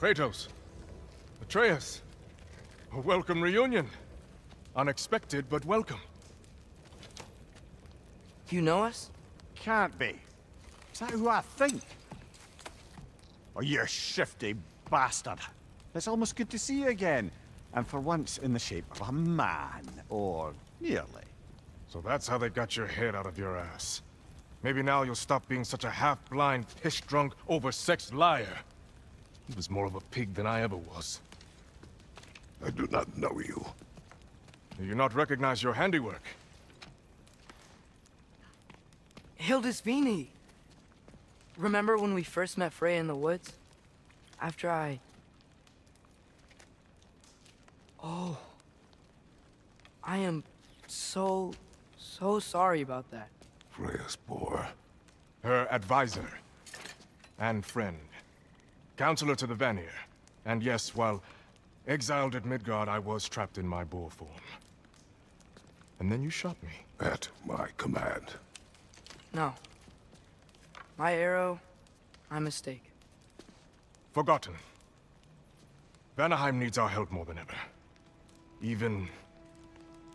Kratos. Atreus. A welcome reunion. Unexpected, but welcome. You know us? Can't be. Is that who I think? Oh, you shifty bastard. It's almost good to see you again. And for once in the shape of a man, or nearly. So that's how they got your head out of your ass. Maybe now you'll stop being such a half-blind, piss-drunk, oversexed liar. He was more of a pig than I ever was. I do not know you. Do you not recognize your handiwork? Hildisvini! Remember when we first met Freya in the woods? After I... Oh... I am so sorry about that. Freya's boar. Her advisor. And friend. Counselor to the Vanir. And yes, while exiled at Midgard, I was trapped in my boar form. And then you shot me. At my command. No. My arrow, my mistake. Forgotten. Vanaheim needs our help more than ever. Even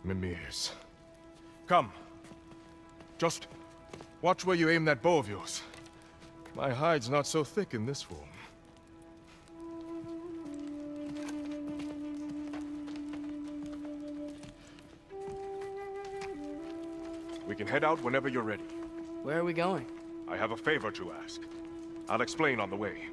Mimir's. Come. Just watch where you aim that bow of yours. My hide's not so thick in this form. We can head out whenever you're ready. Where are we going? I have a favor to ask. I'll explain on the way.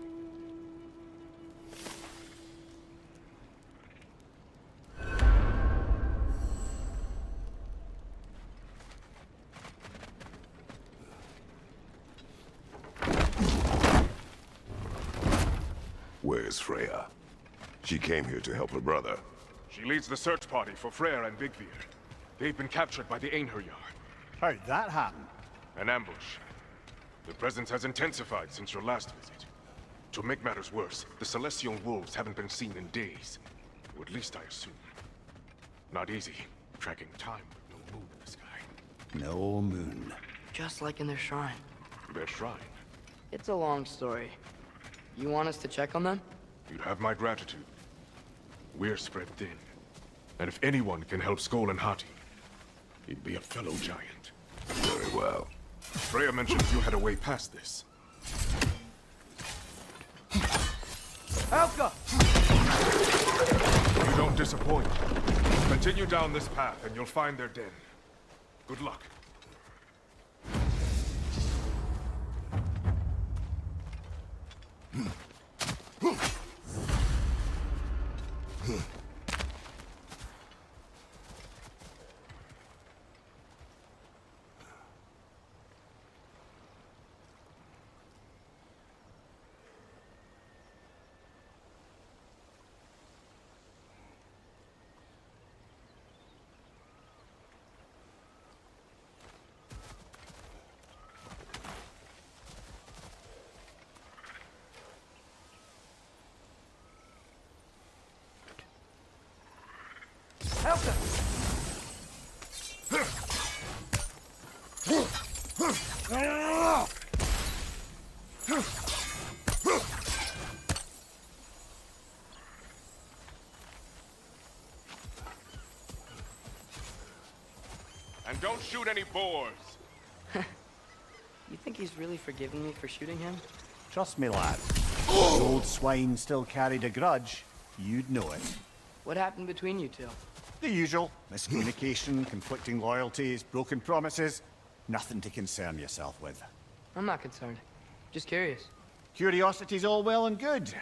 Where's Freya? She came here to help her brother. She leads the search party for Freyr and Vigvir. They've been captured by the Einherjar. How'd that happen? An ambush. The presence has intensified since your last visit. To make matters worse, the Celestial Wolves haven't been seen in days. Or at least I assume. Not easy, tracking time with no moon in the sky. No moon. Just like in their shrine. Their shrine. It's a long story. You want us to check on them? You'd have my gratitude. We're spread thin. And if anyone can help Skoll and Hati, he'd be a fellow giant. Very well. Freya mentioned you had a way past this. Elka! You don't disappoint. Continue down this path and you'll find their den. Good luck. Elka! And don't shoot any boars. You think he's really forgiving me for shooting him? Trust me, lad. If the old swine still carried a grudge, you'd know it. What happened between you two? The usual. Miscommunication, conflicting loyalties, broken promises. Nothing to concern yourself with. I'm not concerned. Just curious. Curiosity's all well and good.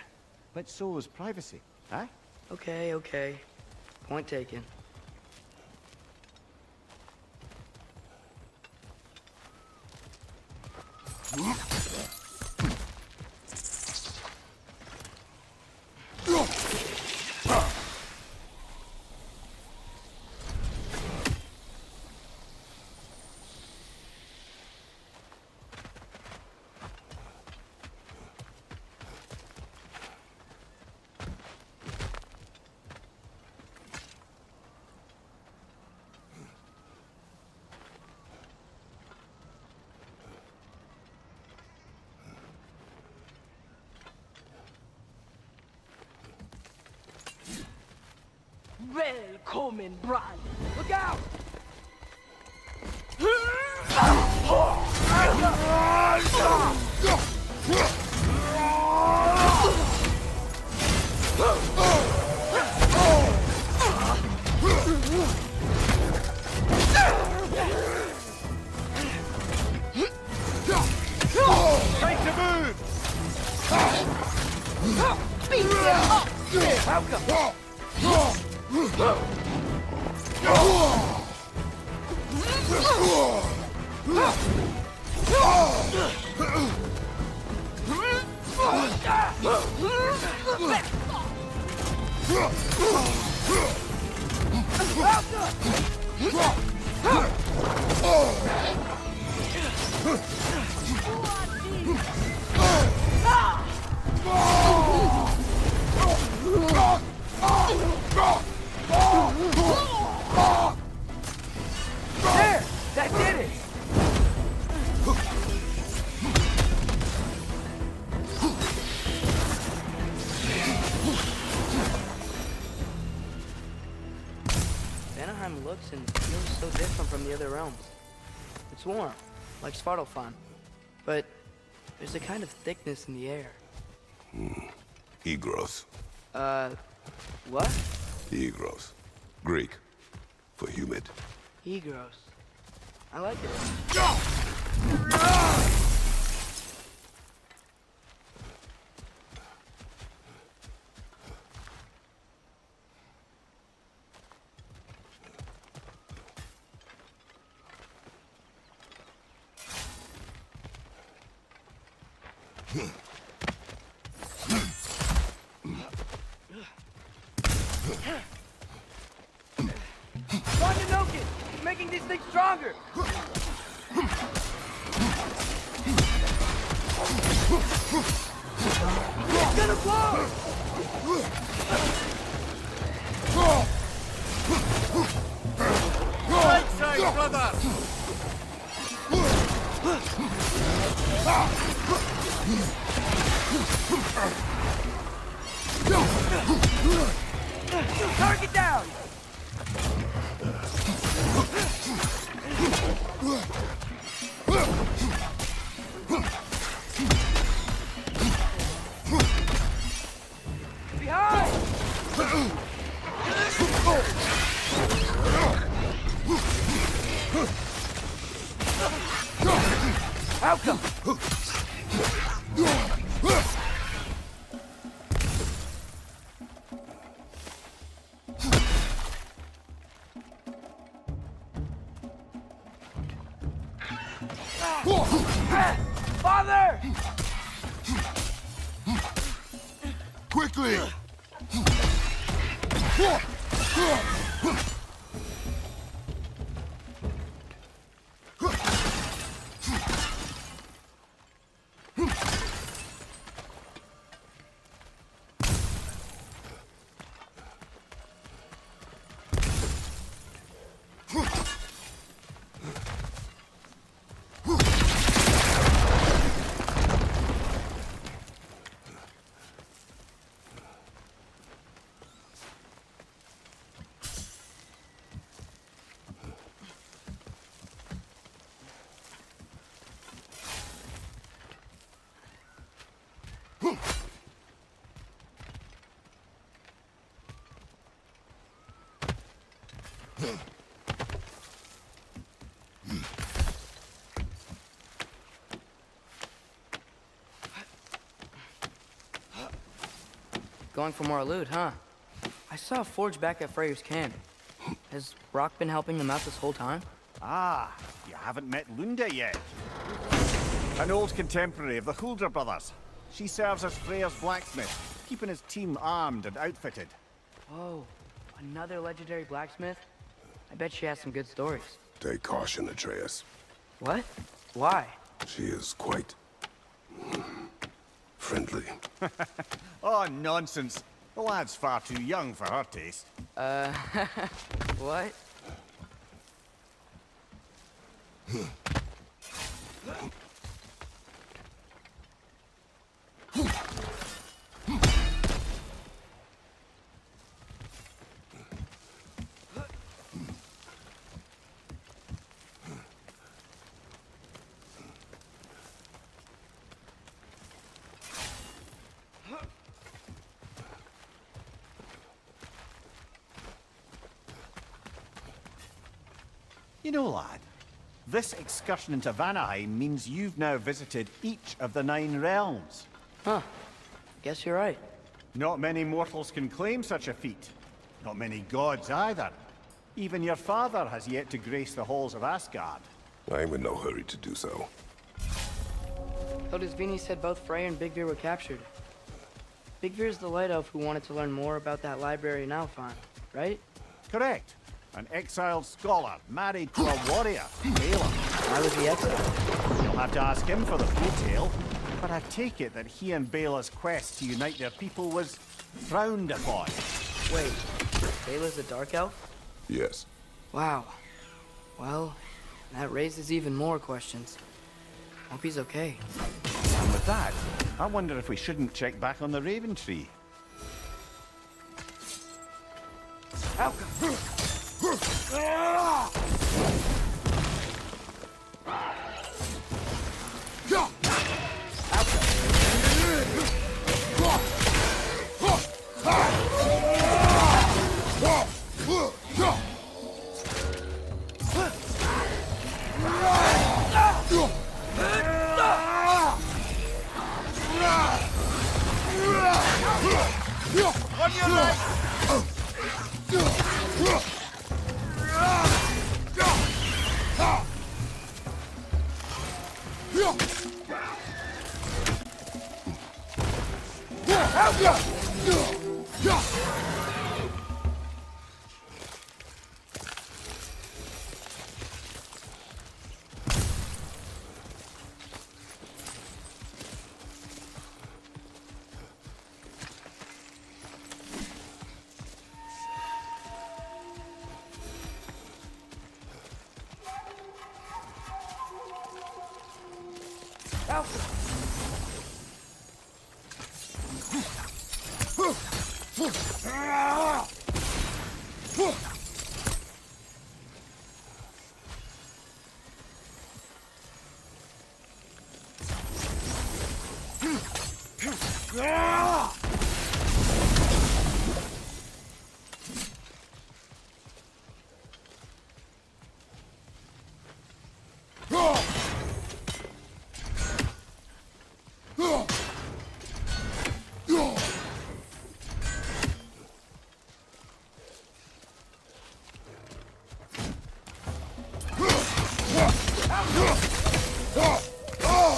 But so is privacy, eh? Okay. Point taken. Välkommen, brand! Look out! Time to move! Beat them up! Welcome! There! That did it! Vanaheim looks and feels so different from the other realms. It's warm, like Svartalfheim, but there's a kind of thickness in the air. Egros. What? Egros. Greek. For humid. Egros. I like it. Ragnarok! He's making these things stronger! It's gonna blow! Right side, brother! Target down! Behind! Outcome! Father! Quickly! Going for more loot, huh? I saw a forge back at Freyr's camp. Has Rock been helping them out this whole time? Ah, you haven't met Lunda yet. An old contemporary of the Hulder brothers. She serves as Freyr's blacksmith, keeping his team armed and outfitted. Whoa, another legendary blacksmith? I bet she has some good stories. Take caution, Atreus. What? Why? She is quite... friendly. Oh, nonsense. The lad's far too young for her taste. What? You know, lad, this excursion into Vanaheim means you've now visited each of the 9 realms. Huh. Guess you're right. Not many mortals can claim such a feat. Not many gods either. Even your father has yet to grace the halls of Asgard. I'm in no hurry to do so. Hildisvini said both Frey and Big Veer were captured. Big Veer's the light elf who wanted to learn more about that library in Alfheim, right? Correct. An exiled scholar married to a warrior, Bela. Why was he exiled? You'll have to ask him for the full tale, but I take it that he and Bela's quest to unite their people was frowned upon. Wait, Bela's a dark elf? Yes. Wow. Well, that raises even more questions. Hope he's okay. And with that, I wonder if we shouldn't check back on the Raven Tree.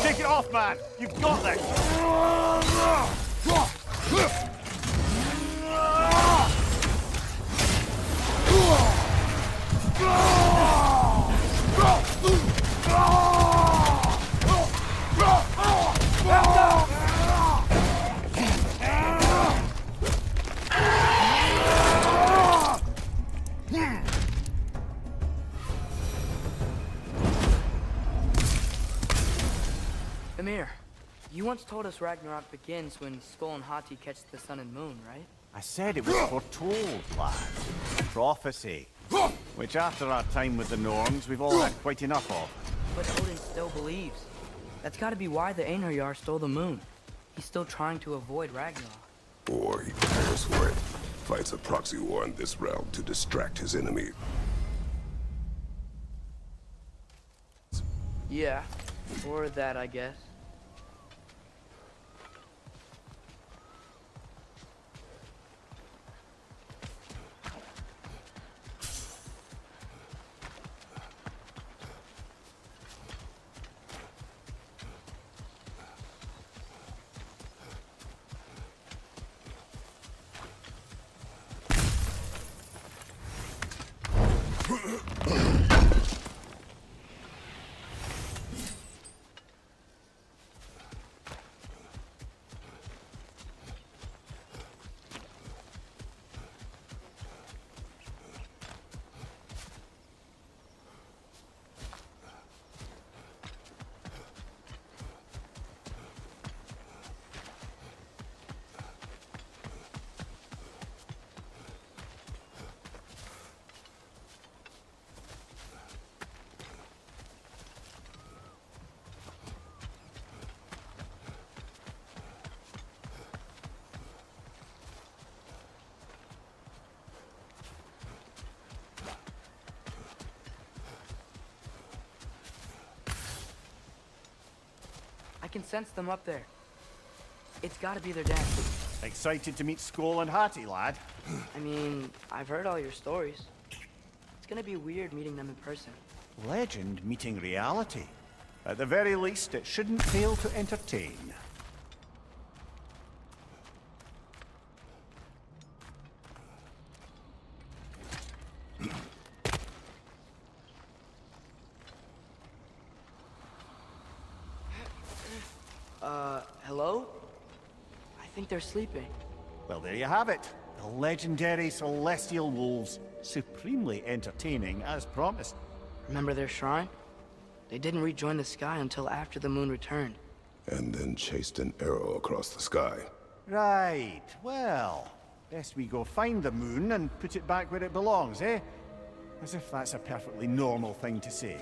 Take it off, man! You've got this! Amir, you once told us Ragnarok begins when Skull and Hati catch the sun and moon, right? I said it was foretold, lad. Prophecy. Which after our time with the Norns, we've all had quite enough of. But Odin still believes. That's gotta be why the Einherjar stole the moon. He's still trying to avoid Ragnarok. Or he prepares for it. Fights a proxy war in this realm to distract his enemy. Yeah, or that, I guess. can sense them up there. It's gotta be their den. Excited to meet Skoll and Hattie, lad? I mean, I've heard all your stories. It's gonna be weird meeting them in person. Legend meeting reality. At the very least, it shouldn't fail to entertain. Hello? I think they're sleeping. Well, there you have it. The legendary celestial wolves. Supremely entertaining, as promised. Remember their shrine? They didn't rejoin the sky until after the moon returned. And then chased an arrow across the sky. Right, well, best we go find the moon and put it back where it belongs, eh? As if that's a perfectly normal thing to say.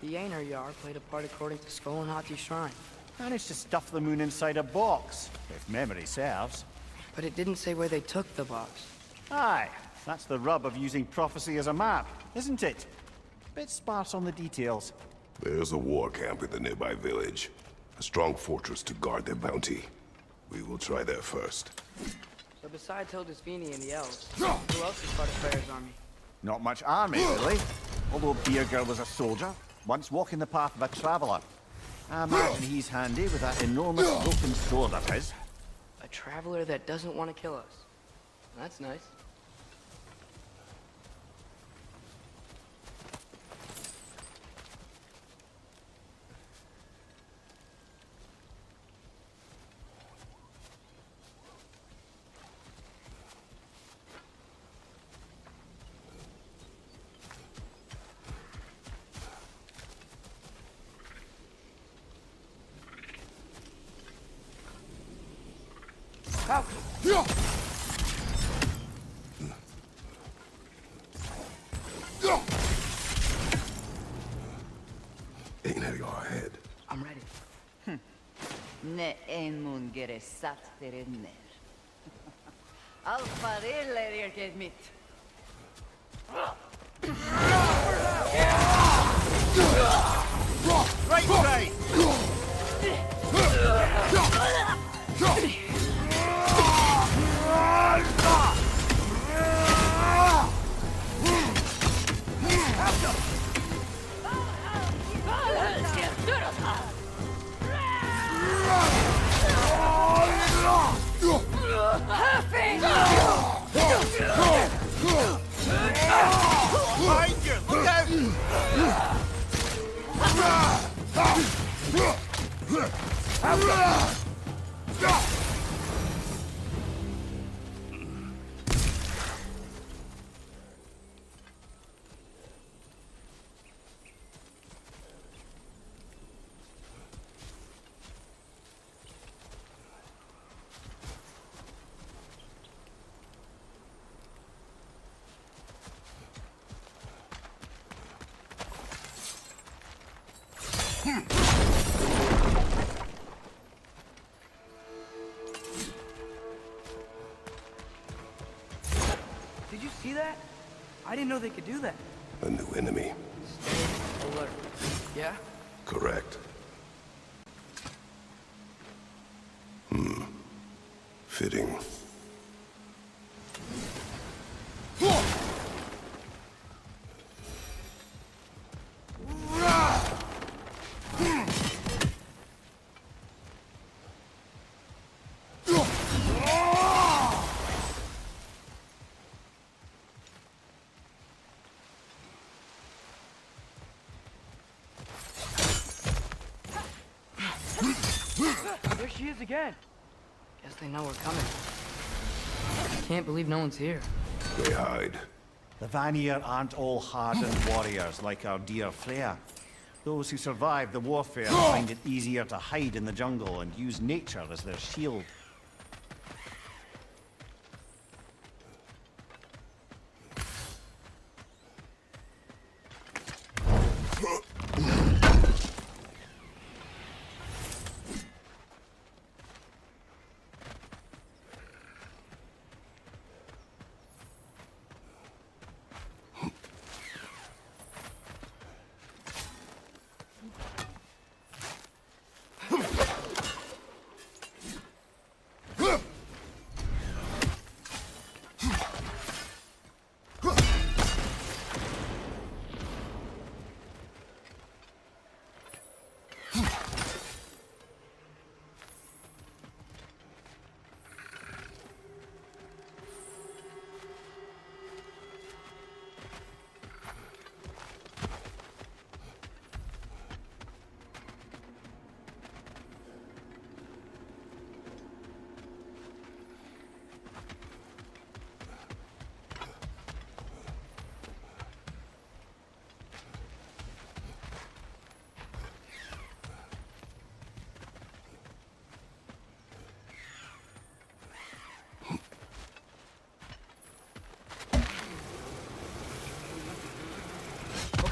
The Ainar played a part according to Skoll and Hati's shrine. Managed to stuff the moon inside a box, if memory serves. But it didn't say where they took the box. Aye, that's the rub of using prophecy as a map, isn't it? Bit sparse on the details. There's a war camp in the nearby village. A strong fortress to guard their bounty. We will try there first. So besides Hildisvini and the elves, who else is part of Freyr's army? Not much army, really. Although Birger was a soldier, once walking the path of a traveler. I imagine he's handy with that enormous broken sword of his. A traveler that doesn't want to kill us. That's nice. How? Einar, you're ahead. I'm ready. Ne en mun gere satt ner. Alfa eller get mitt. Right side! Behind you! Look out! Did you see that? I didn't know they could do that. A new enemy. Stay alert. Yeah? Correct. Fitting. There she is again. Guess they know we're coming. Can't believe no one's here. They hide. The Vanir aren't all hardened warriors like our dear Freya. Those who survive the warfare find it easier to hide in the jungle and use nature as their shield.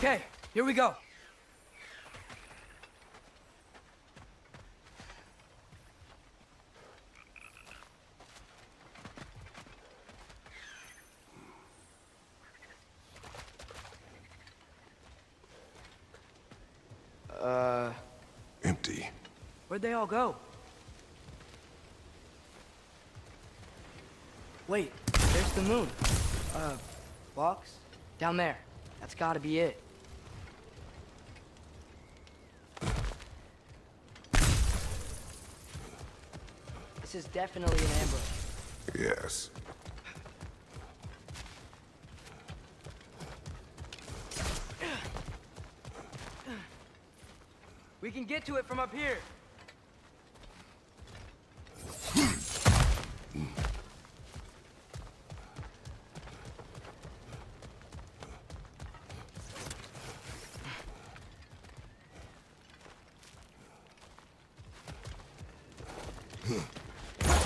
Okay, here we go. Empty. Where'd they all go? Wait, there's the moon. Box? Down there. That's gotta be it. This is definitely an ambush. Yes. We can get to it from up here.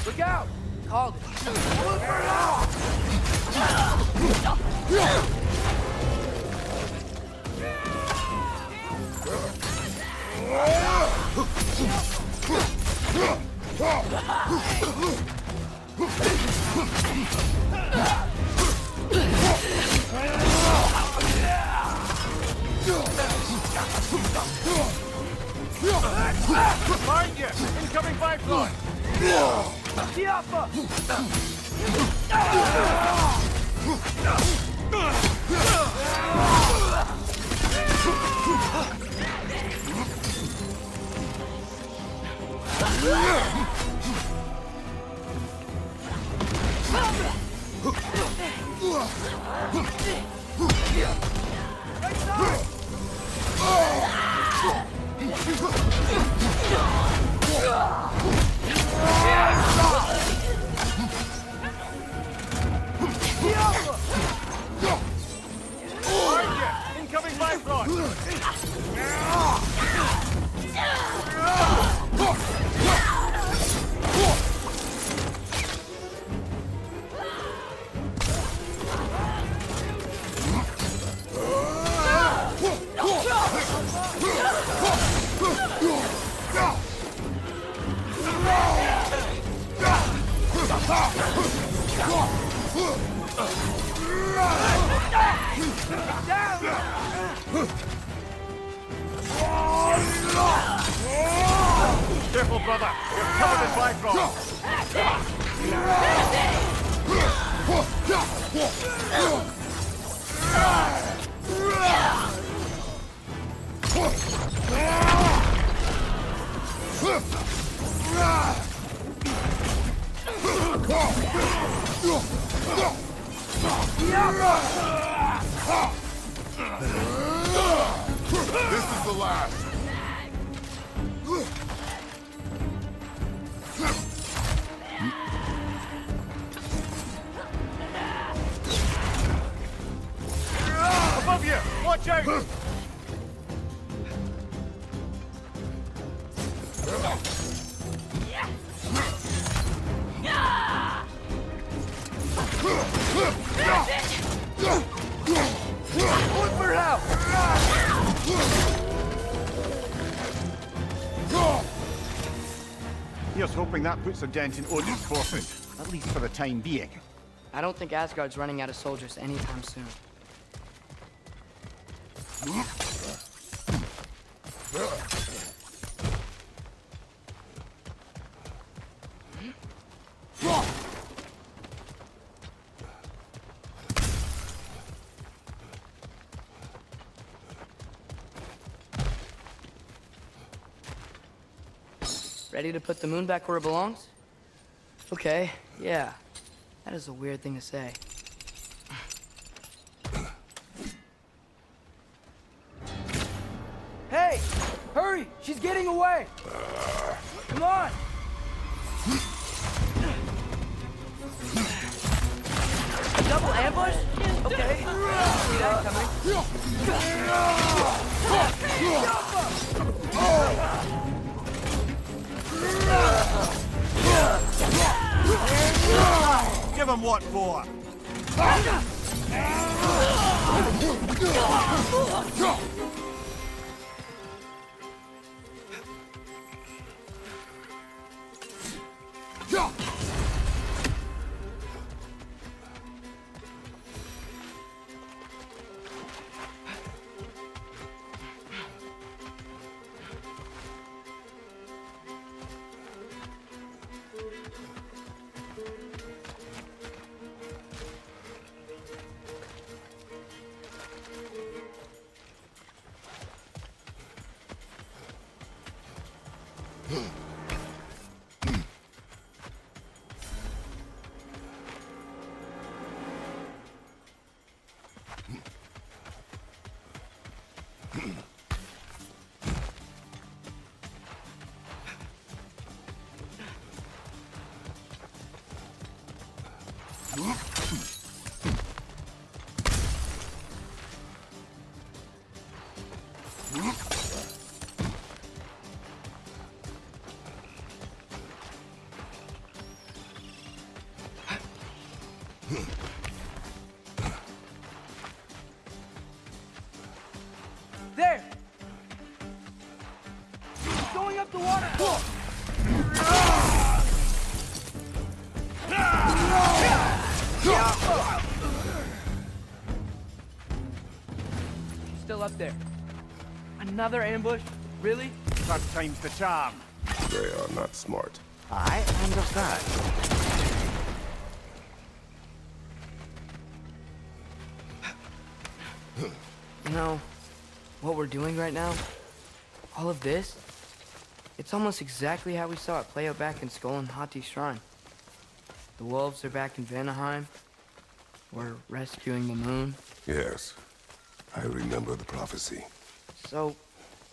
Look out! Called it. Behind you! Incoming pipeline! Tiafa! Incoming pipeline! Careful, brother! You're covered in bifrost! This is the last. Above you! Watch out! Look for help! Here's hoping that puts a dent in Odin's forces, at least for the time being. I don't think Asgard's running out of soldiers anytime soon. Ready to put the moon back where it belongs? Okay, yeah. That is a weird thing to say. Hey! Hurry! She's getting away! Come on! Double ambush? Okay. See that coming. Give him what for! There! It's going up the waterfall! Still up there. Another ambush? Really? Third time's the charm. They are not smart. I understand. You know, what we're doing right now, all of this, it's almost exactly how we saw it play out back in Skull and Hati's shrine. The wolves are back in Vanaheim. We're rescuing the moon. Yes, I remember the prophecy. So,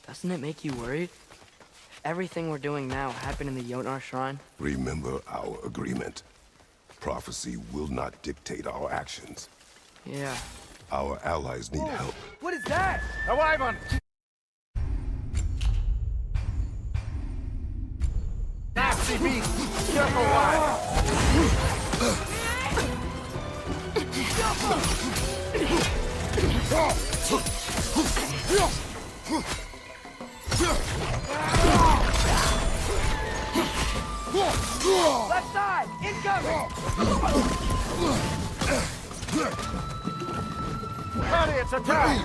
doesn't it make you worried? If everything we're doing now happened in the Jotnar shrine? Remember our agreement. Prophecy will not dictate our actions. Yeah. Our allies need help. What is that? A wyvern! Nasty beast! Careful, lad! Left side! Incoming! Chariots attack!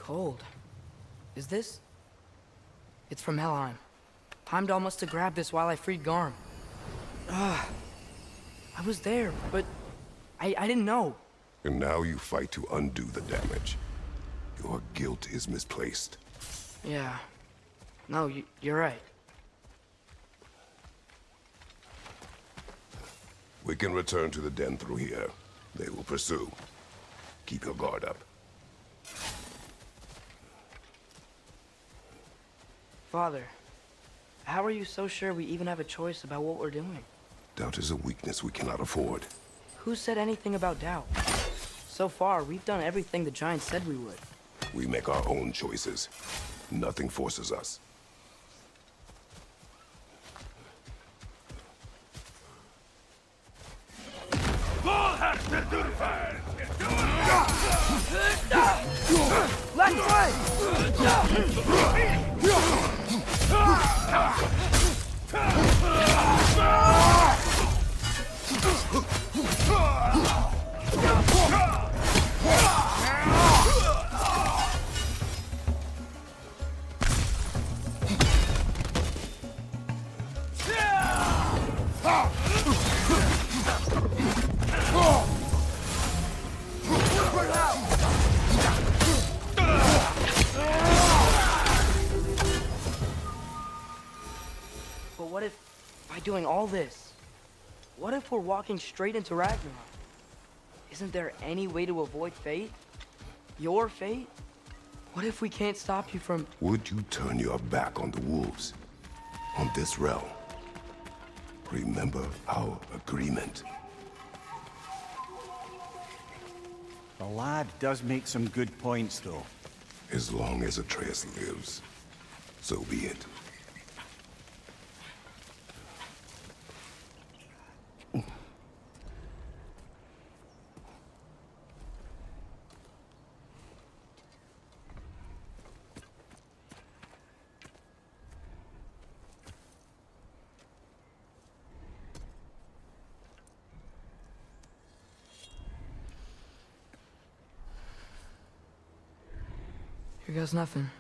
Cold. Is this? It's from Helheim. Timed almost to grab this while I freed Garm. I was there, but I didn't know. And now you fight to undo the damage. Your guilt is misplaced. Yeah. No, you're right. We can return to the den through here. They will pursue. Keep your guard up. Father, how are you so sure we even have a choice about what we're doing? Doubt is a weakness we cannot afford. Who said anything about doubt? So far, we've done everything the Giants said we would. We make our own choices. Nothing forces us. Left foot! what if, by doing all this, what if we're walking straight into Ragnarok? Isn't there any way to avoid fate? Your fate? What if we can't stop you from... Would you turn your back on the wolves? On this realm? Remember our agreement. The lad does make some good points, though. As long as Atreus lives, so be it. Here goes nothing.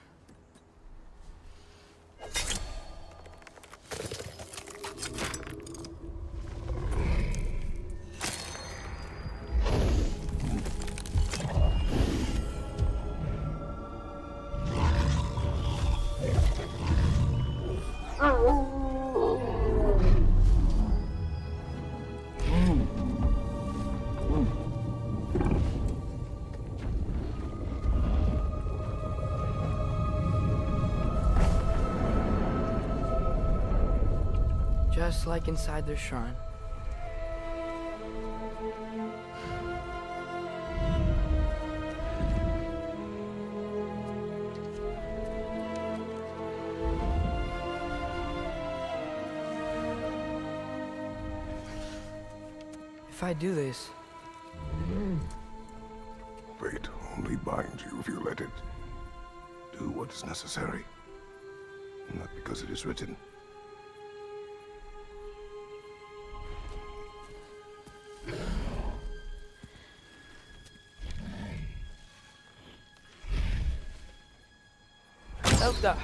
Just like inside their shrine. If I do this... Fate only binds you if you let it. Do what is necessary. Not because it is written. Elsa!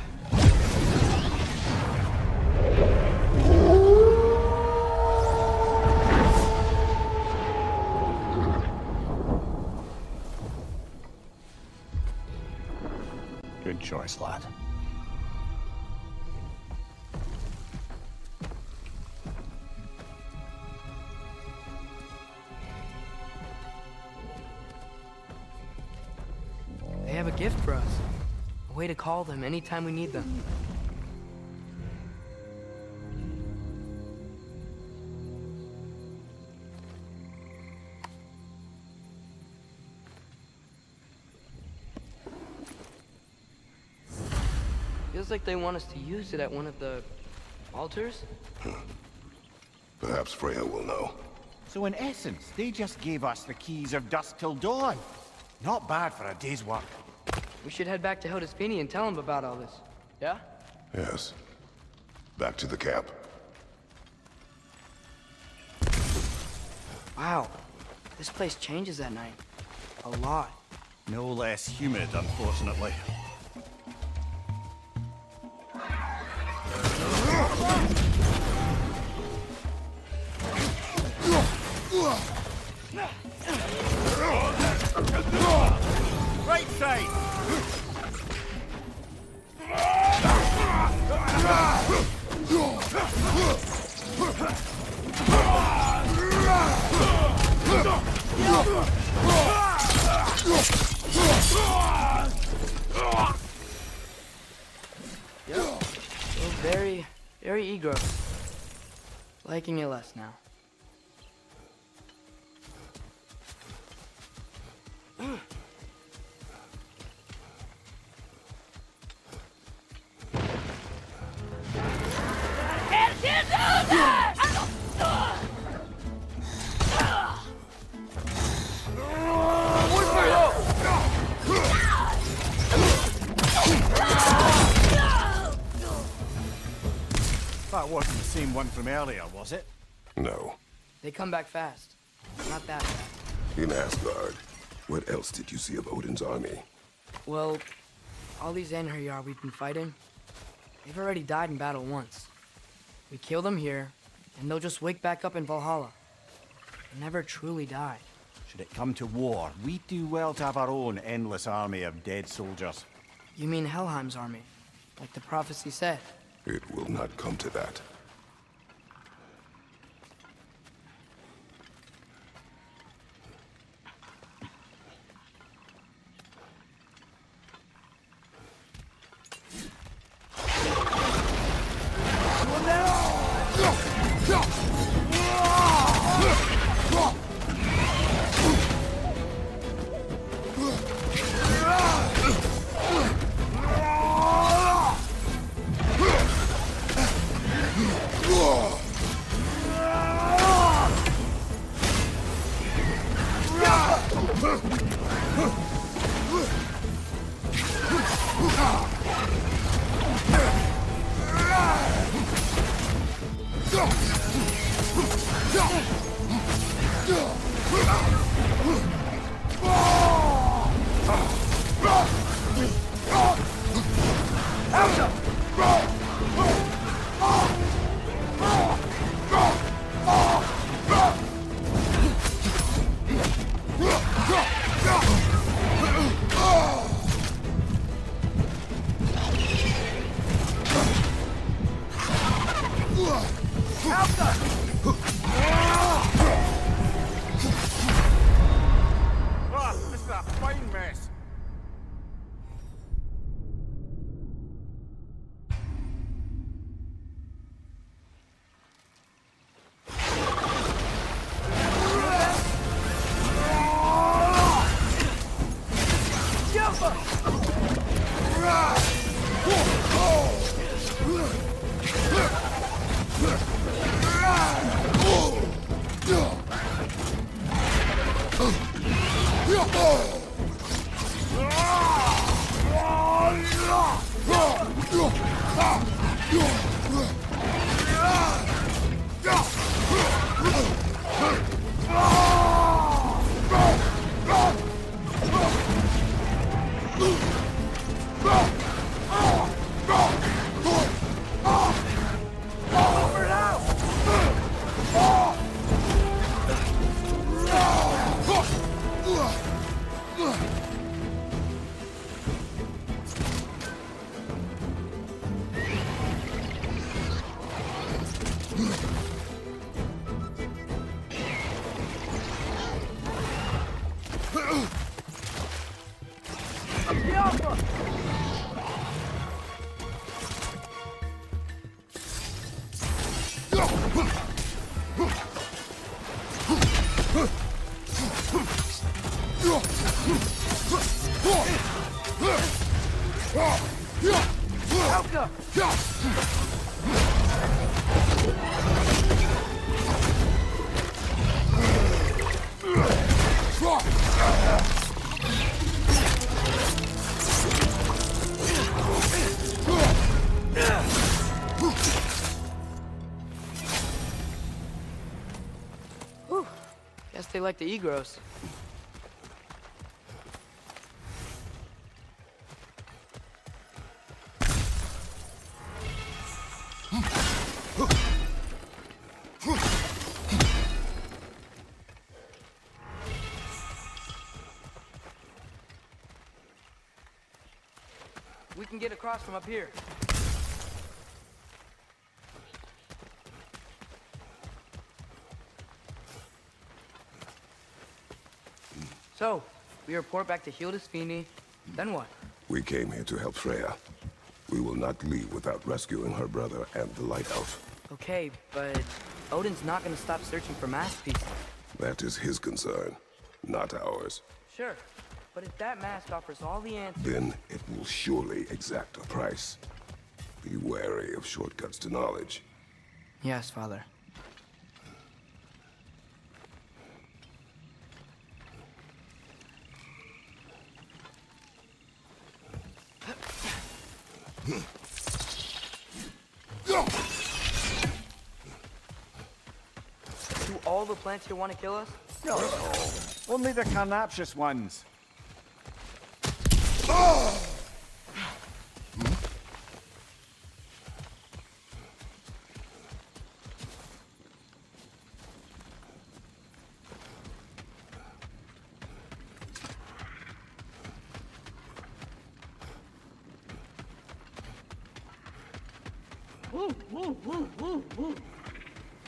Good choice, lad. They have a gift for us. A way to call them anytime we need them. Feels like they want us to use it at one of the altars. Perhaps Freya will know. So in essence, they just gave us the keys of dusk till dawn. Not bad for a day's work. We should head back to Hildesfini and tell him about all this. Yeah? Yes. Back to the camp. Wow. This place changes at night. A lot. No less humid, unfortunately. Right side! Yep. Still very eager. Liking it less now. That wasn't the same one from earlier, was it? No. They come back fast. Not that fast. In Asgard, what else did you see of Odin's army? Well, all these Einherjar we've been fighting, they've already died in battle once. We kill them here, and they'll just wake back up in Valhalla. They never truly died. Should it come to war, we'd do well to have our own endless army of dead soldiers. You mean Helheim's army, like the prophecy said? It will not come to that. Whew. Guess they like the egros. We can get across from up here. So, we report back to Hildisvini, then what? We came here to help Freya. We will not leave without rescuing her brother and the lighthouse. Okay, but Odin's not gonna stop searching for masterpieces. That is his concern, not ours. Sure, but if that mask offers all the answers... Then it will surely exact a price. Be wary of shortcuts to knowledge. Yes, Father. Do all the plants here want to kill us? No, only the carnivorous ones.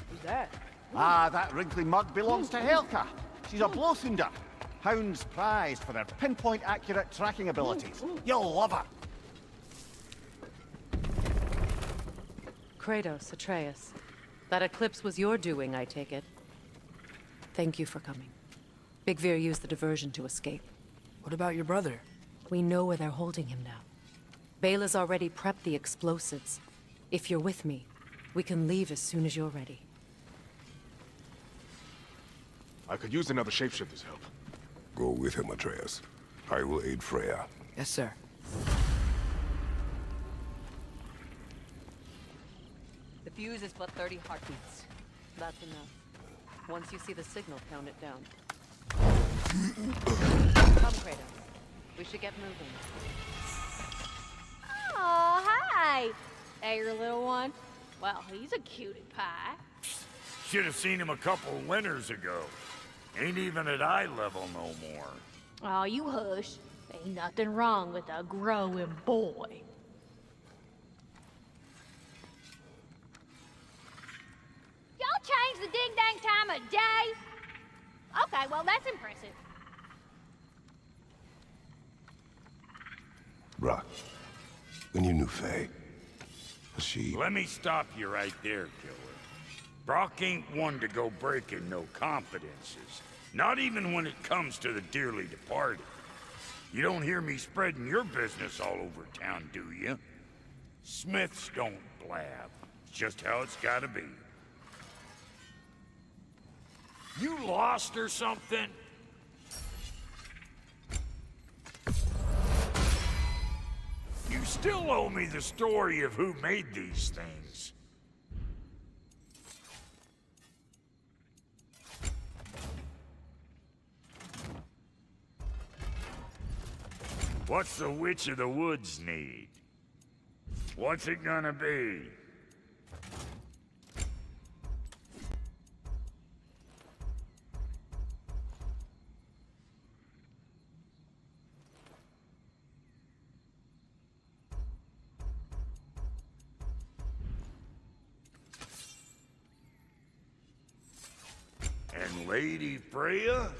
Who's that? Ah, that wrinkly mug belongs to Helka. She's a Blothunder. Hounds prized for their pinpoint accurate tracking abilities. You'll love her. Kratos, Atreus. That eclipse was your doing, I take it. Thank you for coming. Big Veer used the diversion to escape. What about your brother? We know where they're holding him now. Bela's already prepped the explosives. If you're with me, we can leave as soon as you're ready. I could use another shapeshifter's help. Go with him, Atreus. I will aid Freya. Yes, sir. The fuse is but 30 heartbeats. That's enough. Once you see the signal, count it down. Come, Kratos. We should get moving. Oh, hi! Hey, your little one. Well, he's a cutie pie. Should have seen him a couple winters ago. Ain't even at eye level no more. Oh, you hush. Ain't nothing wrong with a growing boy. Y'all changed the ding-dang time of day? Okay, well, that's impressive. Brock, when you knew Faye, was she... Let me stop you right there, killer. Brock ain't one to go breaking no confidences. Not even when it comes to the dearly departed. You don't hear me spreading your business all over town, do you? Smiths don't blab. It's just how it's gotta be. You lost or something? You still owe me the story of who made these things. What's the Witch of the Woods need? What's it gonna be? And Lady Freya?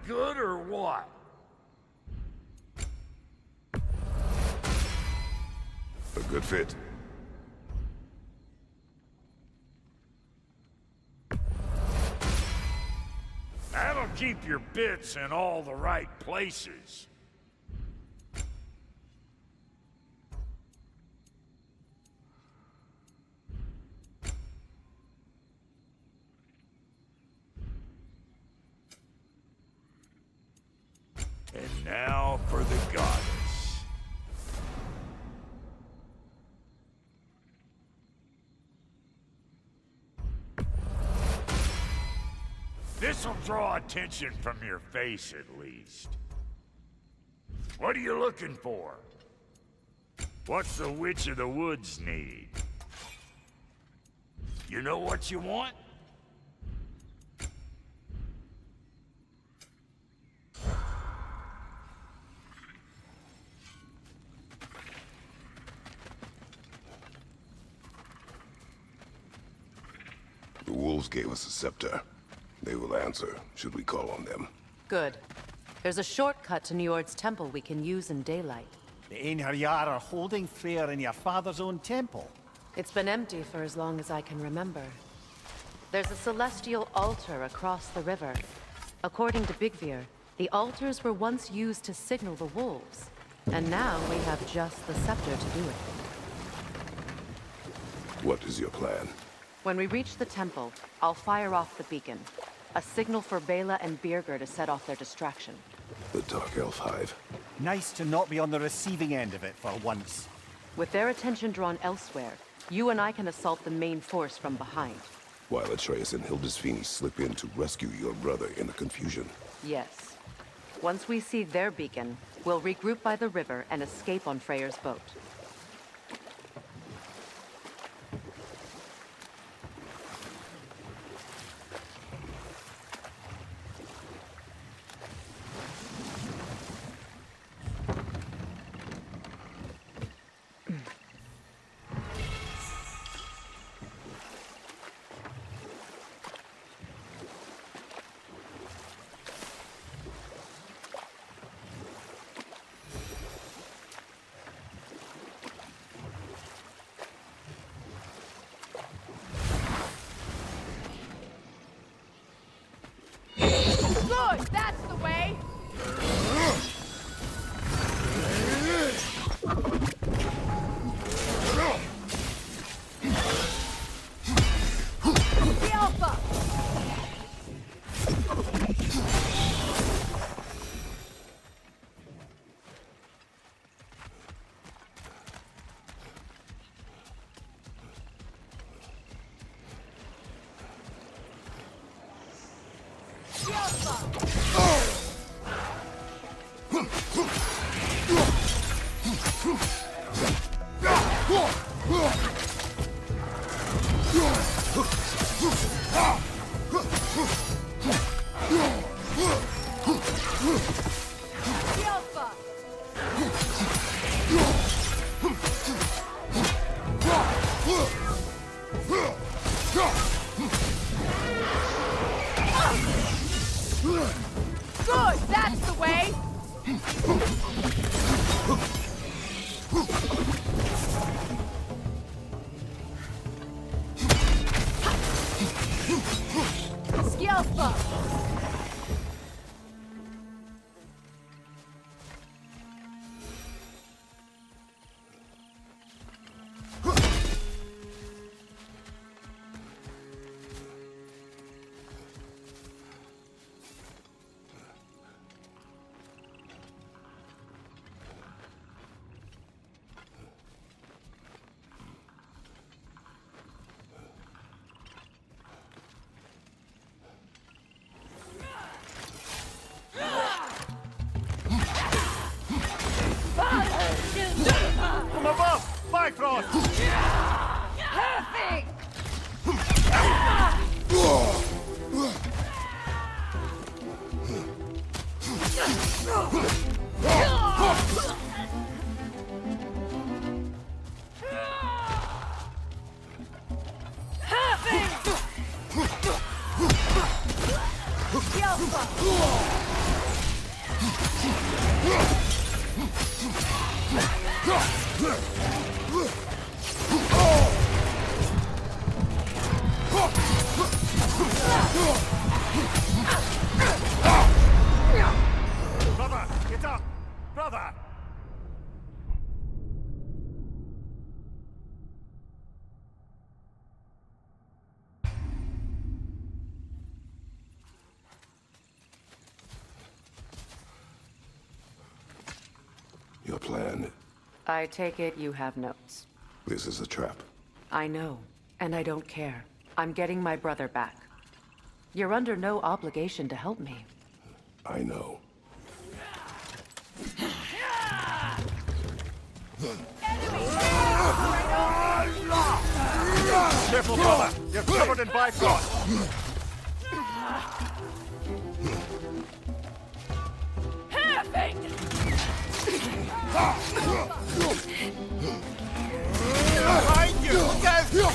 good or what? A good fit. That'll keep your bits in all the right places. And now for the goddess. This'll draw attention from your face, at least. What are you looking for? What's the Witch of the Woods need? You know what you want? The wolves gave us a scepter. They will answer, should we call on them. Good. There's a shortcut to Njord's temple we can use in daylight. The Einherjar are holding Freyr in your father's own temple. It's been empty for as long as I can remember. There's a celestial altar across the river. According to Bigvir, the altars were once used to signal the wolves. And now we have just the scepter to do it. What is your plan? When we reach the temple, I'll fire off the beacon. A signal for Bela and Birgir to set off their distraction. The Dark Elf Hive. Nice to not be on the receiving end of it for once. With their attention drawn elsewhere, you and I can assault the main force from behind. While Atreus and Hildisvini slip in to rescue your brother in the confusion. Yes. Once we see their beacon, we'll regroup by the river and escape on Freyr's boat. Good, that's the way. The Alpha. The Alpha. The Alpha. Good, that's the way. Skjelpa. From above! Bifrost! Perfect. Perfect. Skjelpa. Brother, get up! Brother! Your plan? I take it you have notes. This is a trap. I know, and I don't care. I'm getting my brother back. You're under no obligation to help me. I know. Careful, brother! You're covered in Bifrost! Behind you! Go!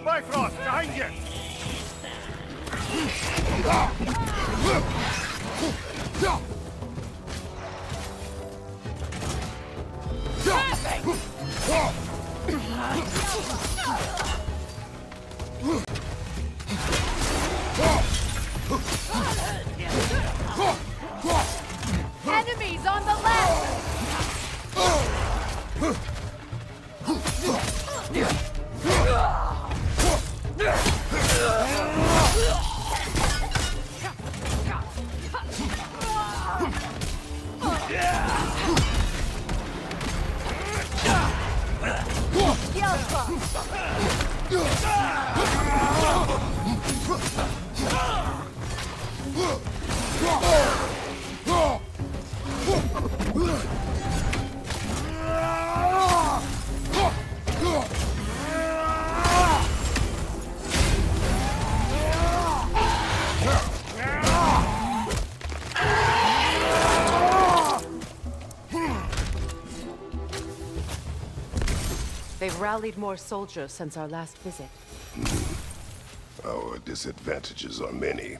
Bifrost, behind you! Enemies on the left! They've rallied more soldiers since our last visit. Our disadvantages are many.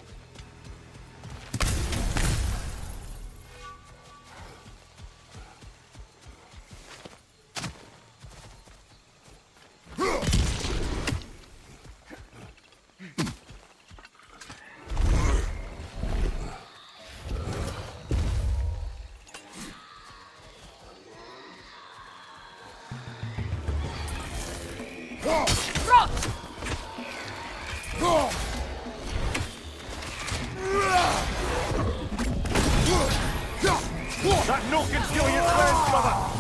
That no can steal your friends, brother!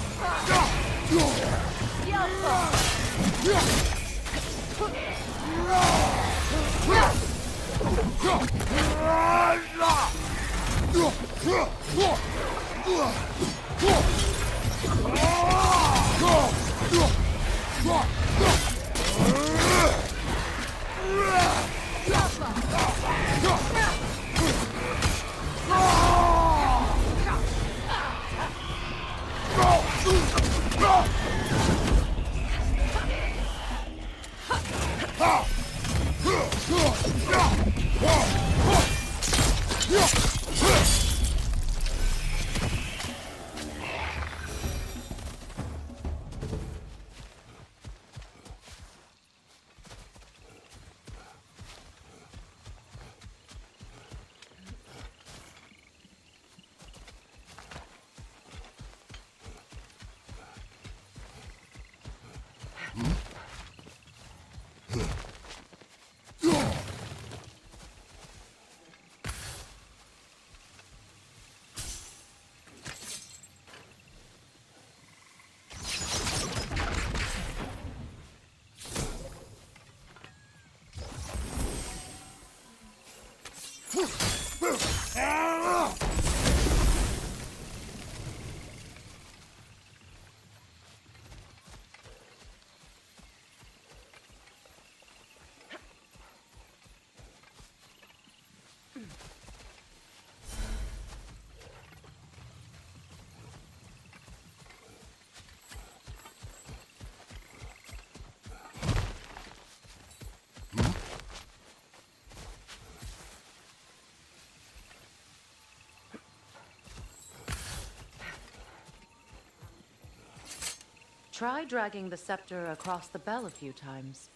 Try dragging the scepter across the bell a few times.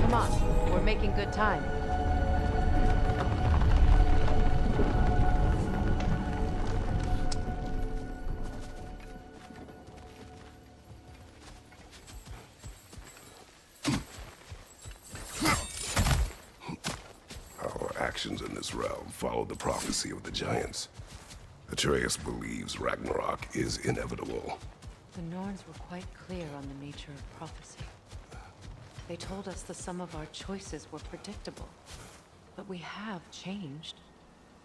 Come on, we're making good time. Actions in this realm follow the prophecy of the giants. Atreus believes Ragnarok is inevitable. The Norns were quite clear on the nature of prophecy. They told us the sum of our choices were predictable. But we have changed,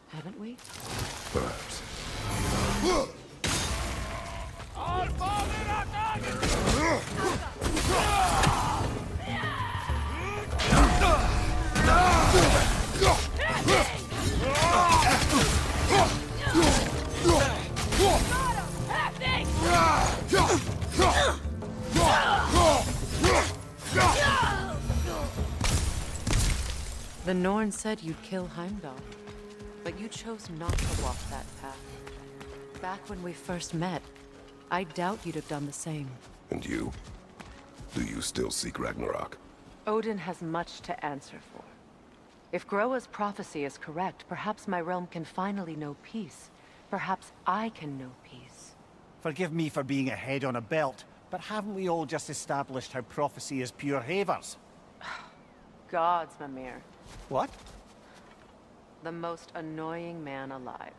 haven't we? Perhaps. The Norn said you'd kill Heimdall, but you chose not to walk that path. Back when we first met, I doubt you'd have done the same. And you? Do you still seek Ragnarok? Odin has much to answer for. If Groa's prophecy is correct, perhaps my realm can finally know peace. Perhaps I can know peace. Forgive me for being a head on a belt, but haven't we all just established how prophecy is pure havers? Gods, Mimir. What? The most annoying man alive.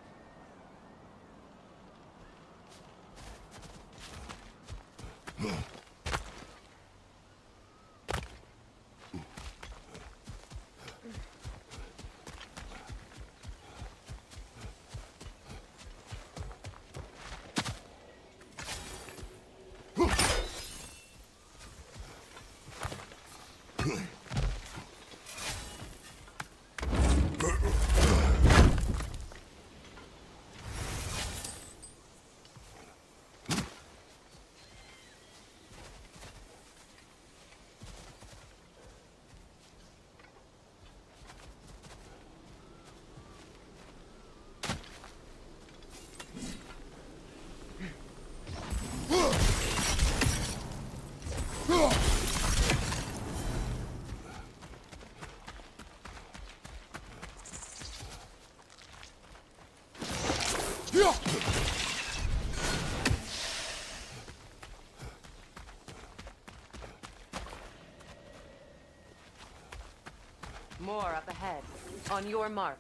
More up ahead. On your mark.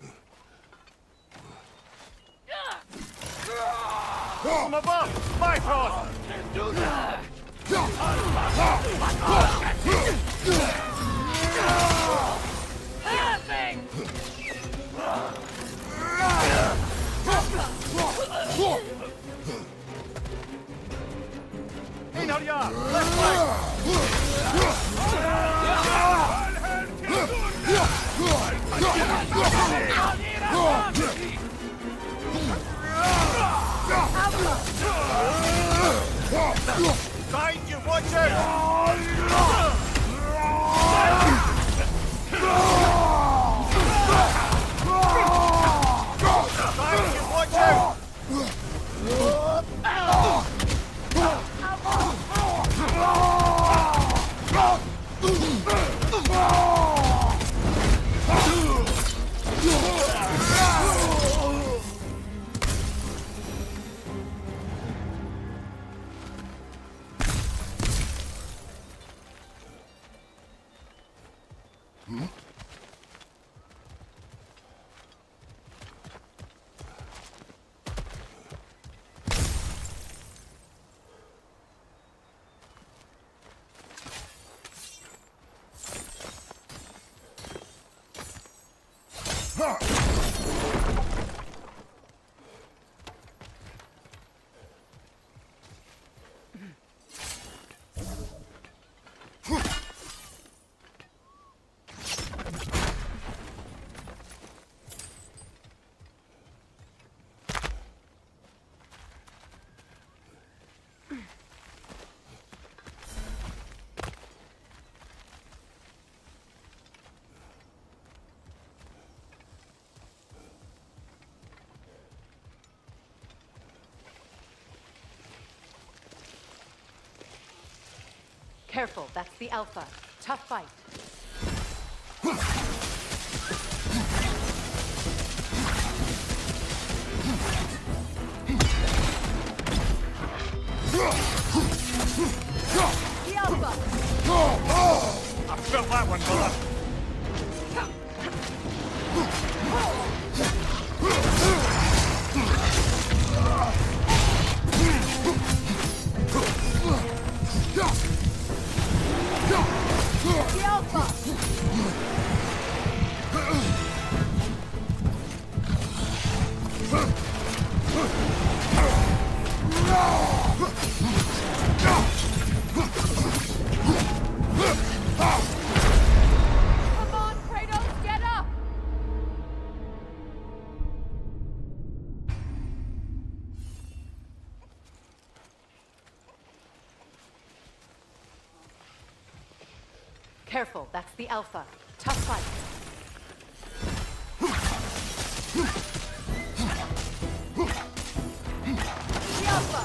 From above! Bifrost! Einarja! Left flank! Behind you, watch out! Behind you, watch out! Careful, that's the Alpha. Tough fight. The Alpha! I felt that one, brother. The Alpha! Come on, Kratos, get up! Careful, that's the Alpha. Tough fight. The Alpha!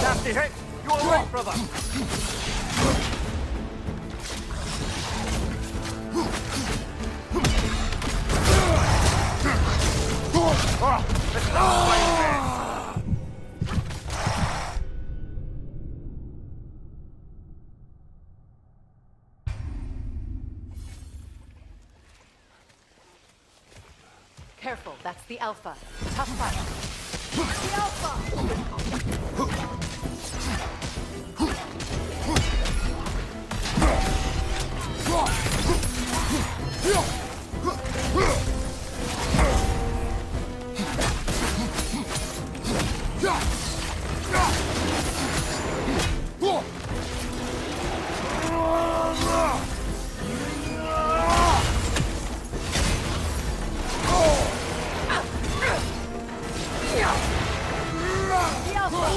Nasty hit. You all right, brother? Oh, let's not fight then. Careful, that's the Alpha. Tough fight. The Alpha! The Alpha!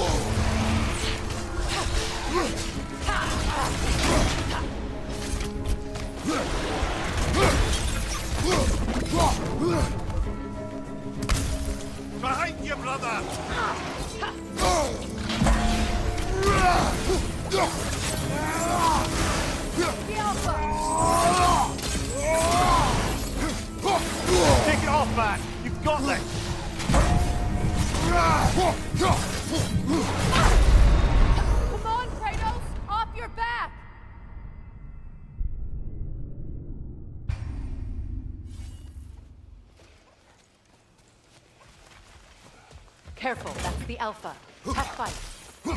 Behind you, brother! The Alpha! Take it off, man! You've got this! Come on, Kratos! Off your back! Careful, that's the Alpha. Tough fight. The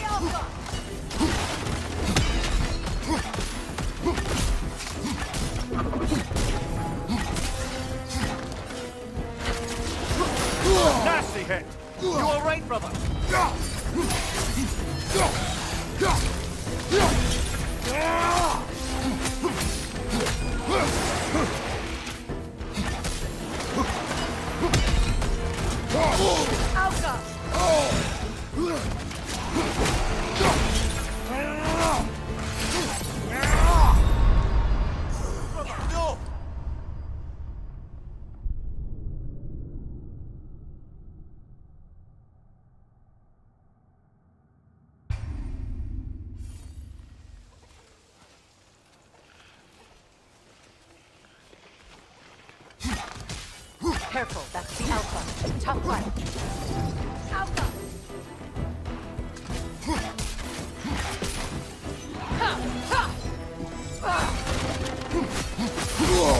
Alpha! Nasty hit. You all right, brother? No! Careful, that's the Alpha. Tough fight. Alpha!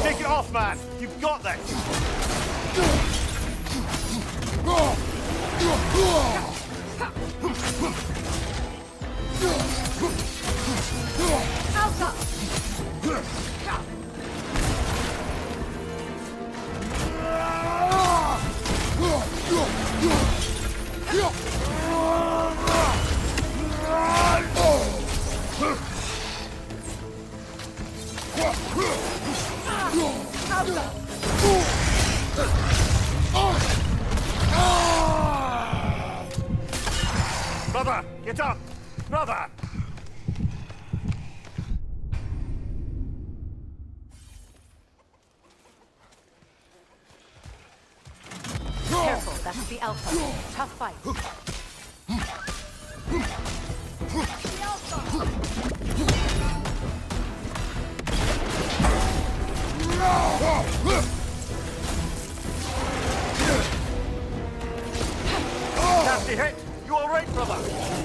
Take it off, man! You've got this! Brother, get up! Brother! Careful, that's the Alpha. Tough fight. Nasty hit! You alright, brother?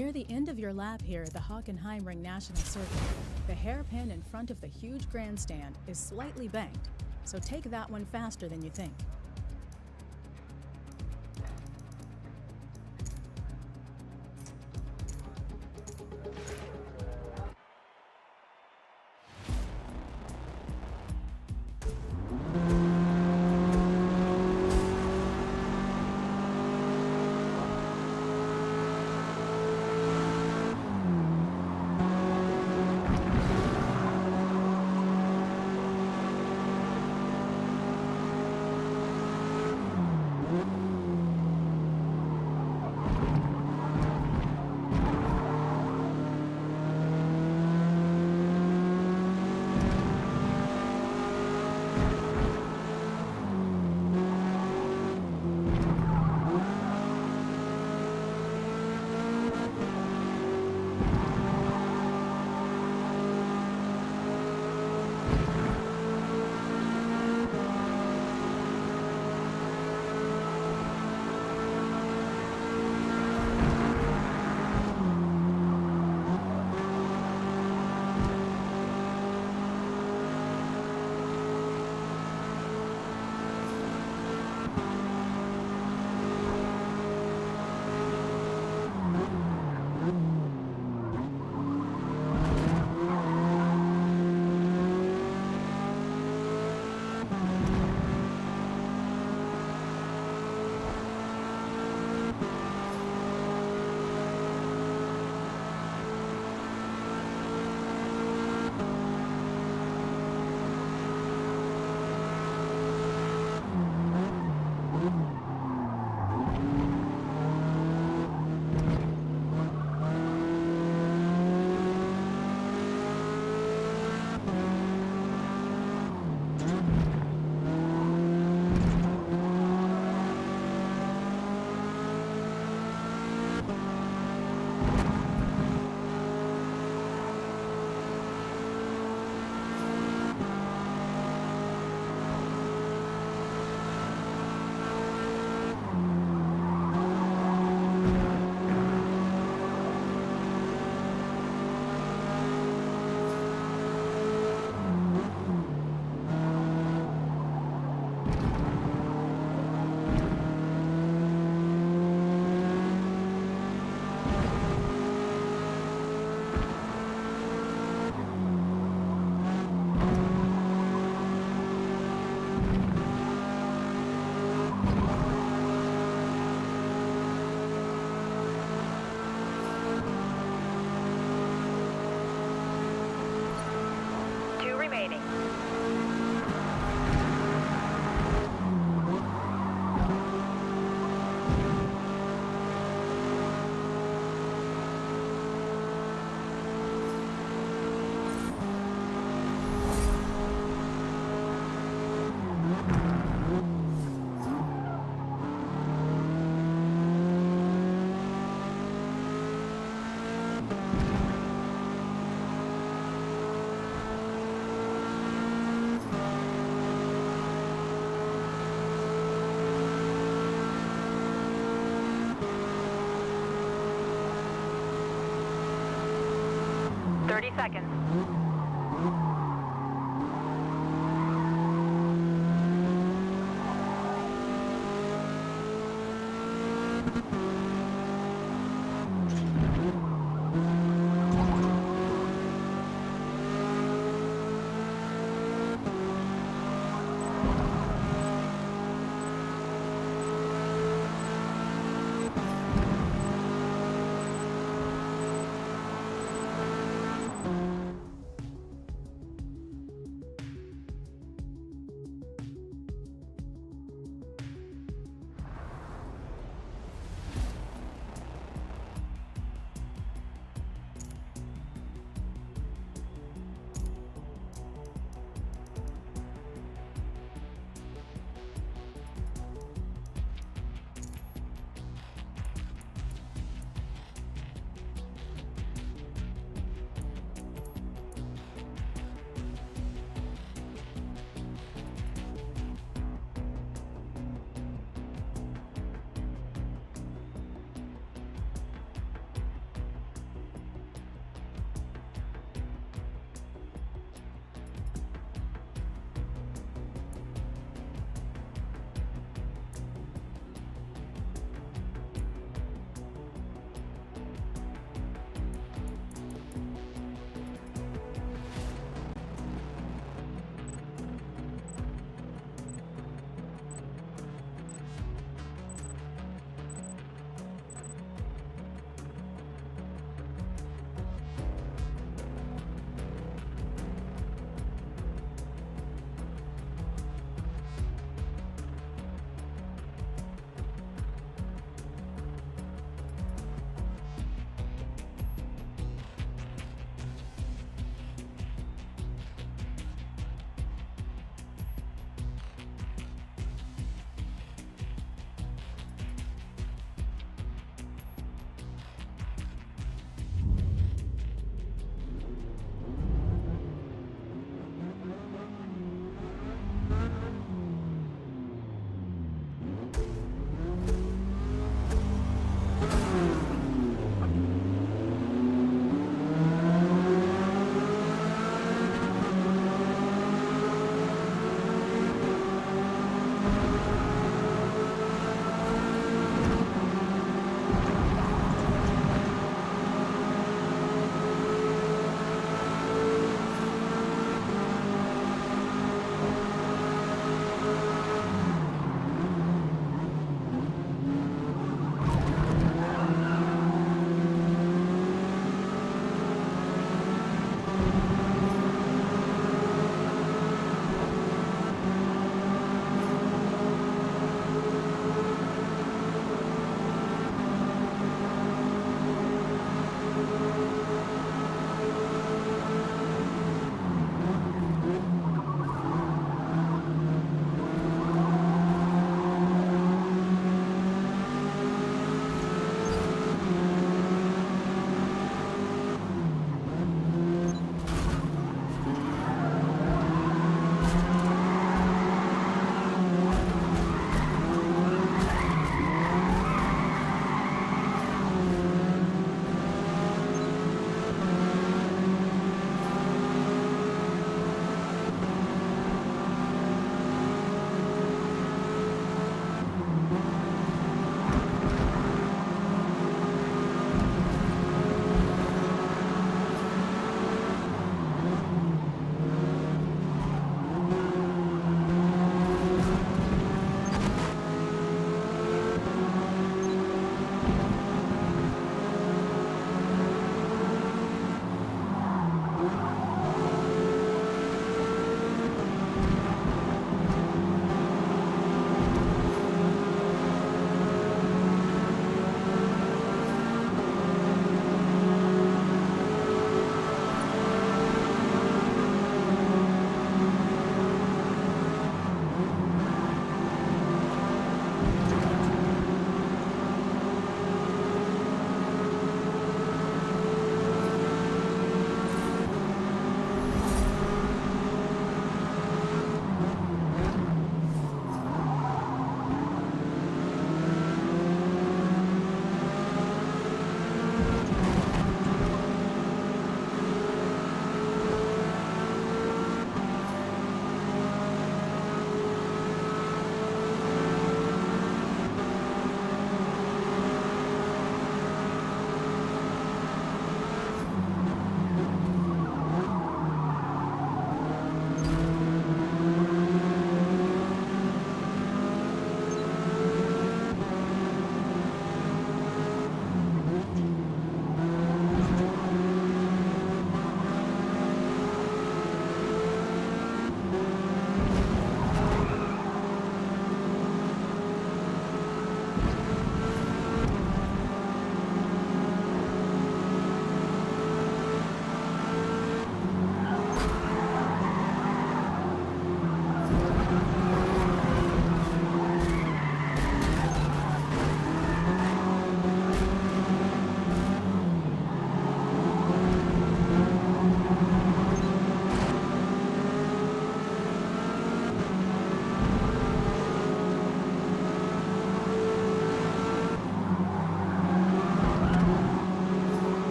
Near the end of your lap here at the Hockenheimring National Circuit, the hairpin in front of the huge grandstand is slightly banked, so take that one faster than you think.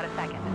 about a second.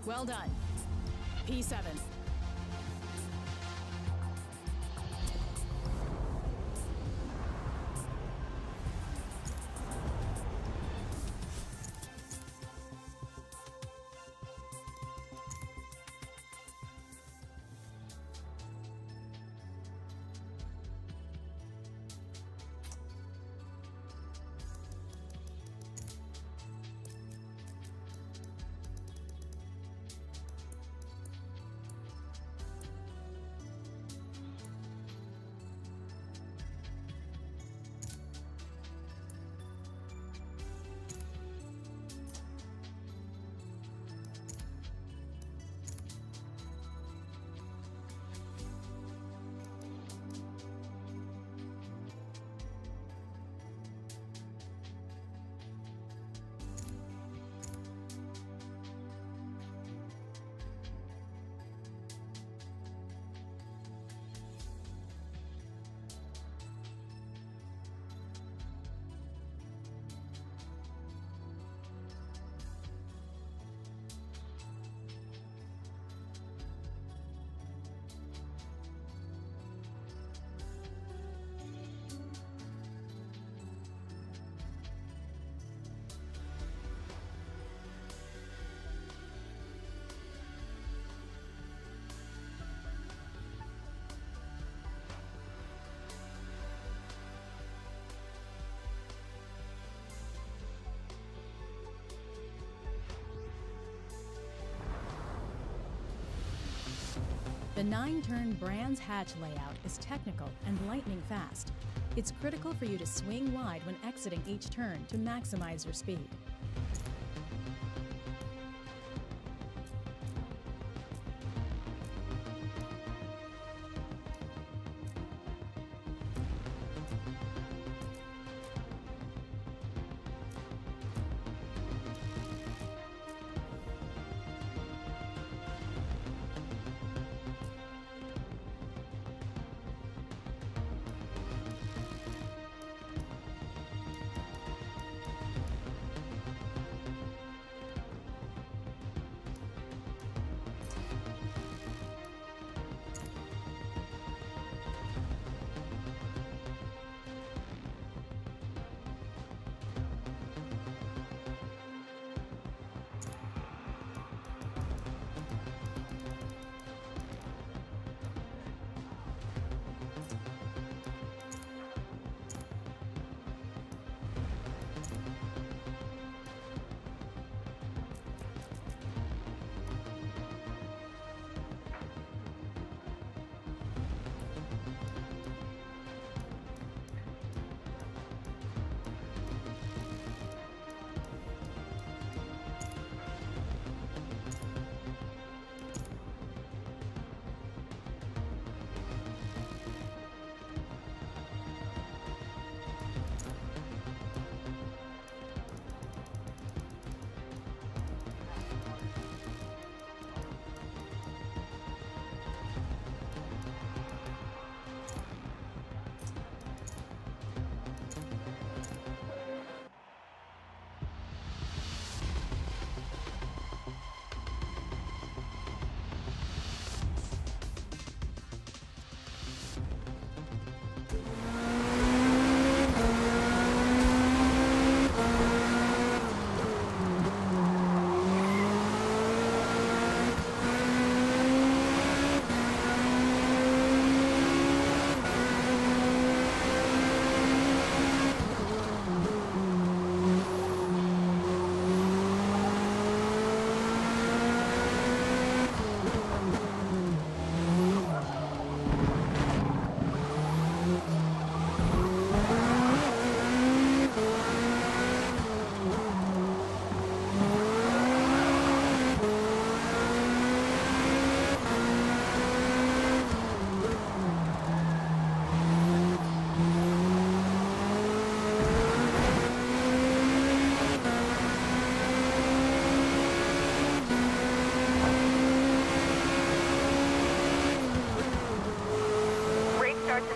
Well done. P7. The 9-turn Brands hatch layout is technical and lightning fast. It's critical for you to swing wide when exiting each turn to maximize your speed.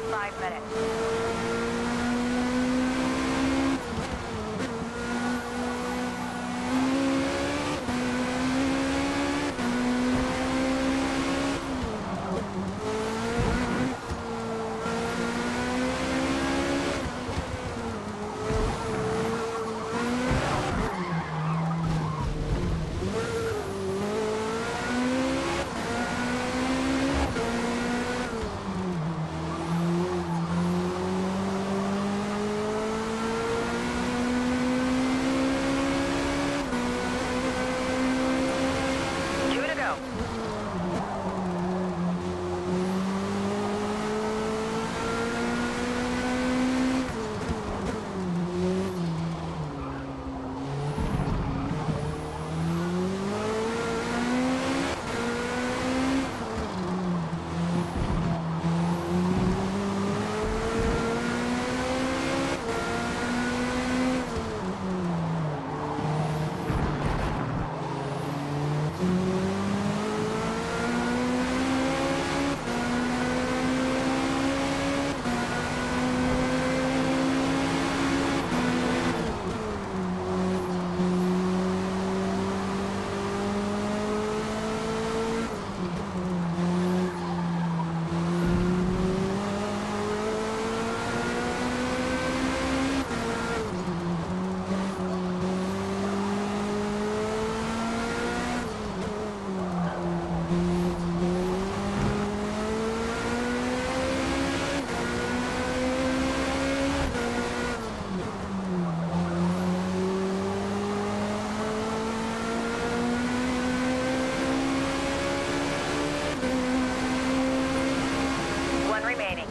in 5 minutes. Two to go. One remaining.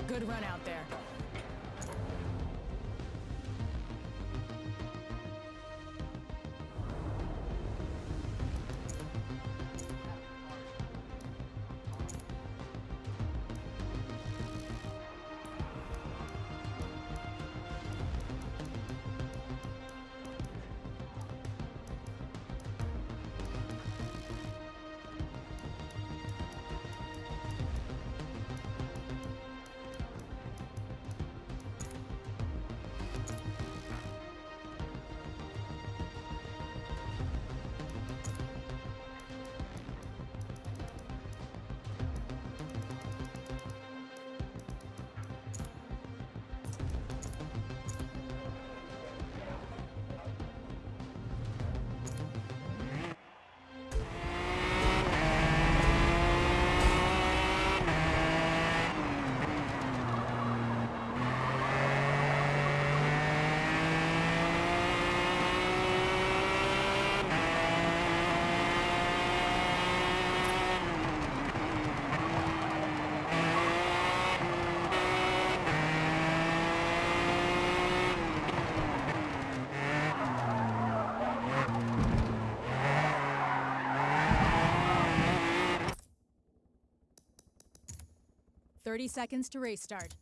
Good run out there. "30 seconds to race start."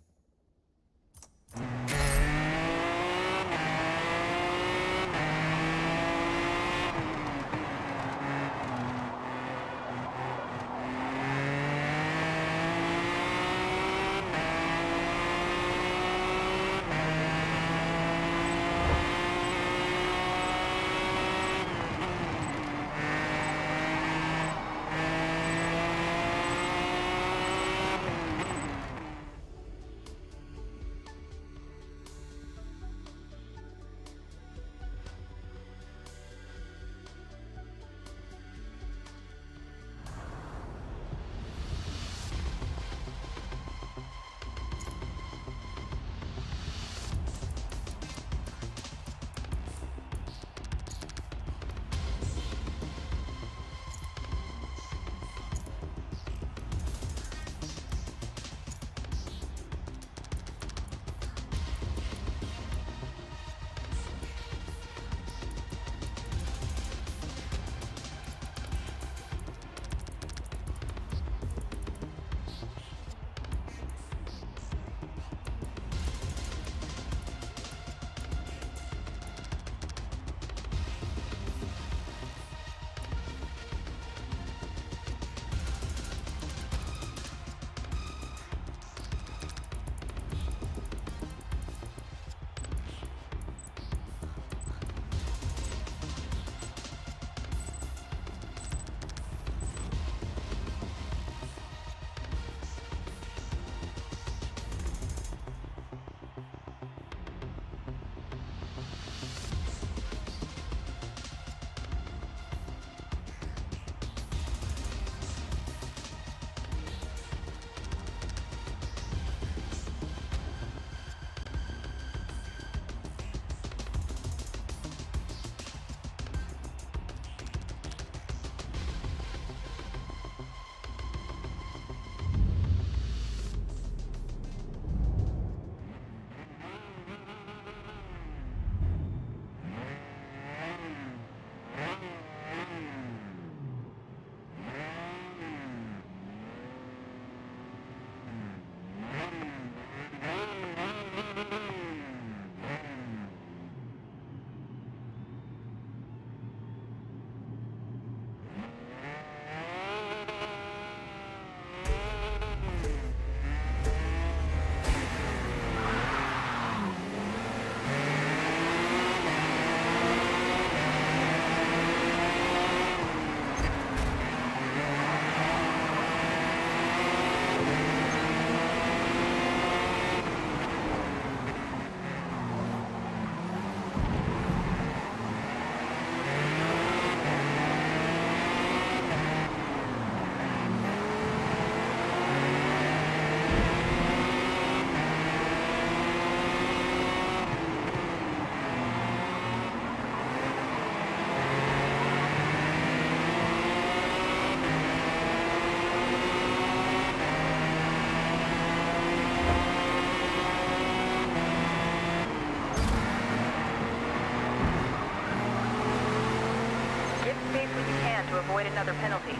another penalty.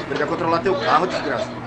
Aprende a controlar teu carro, desgraça.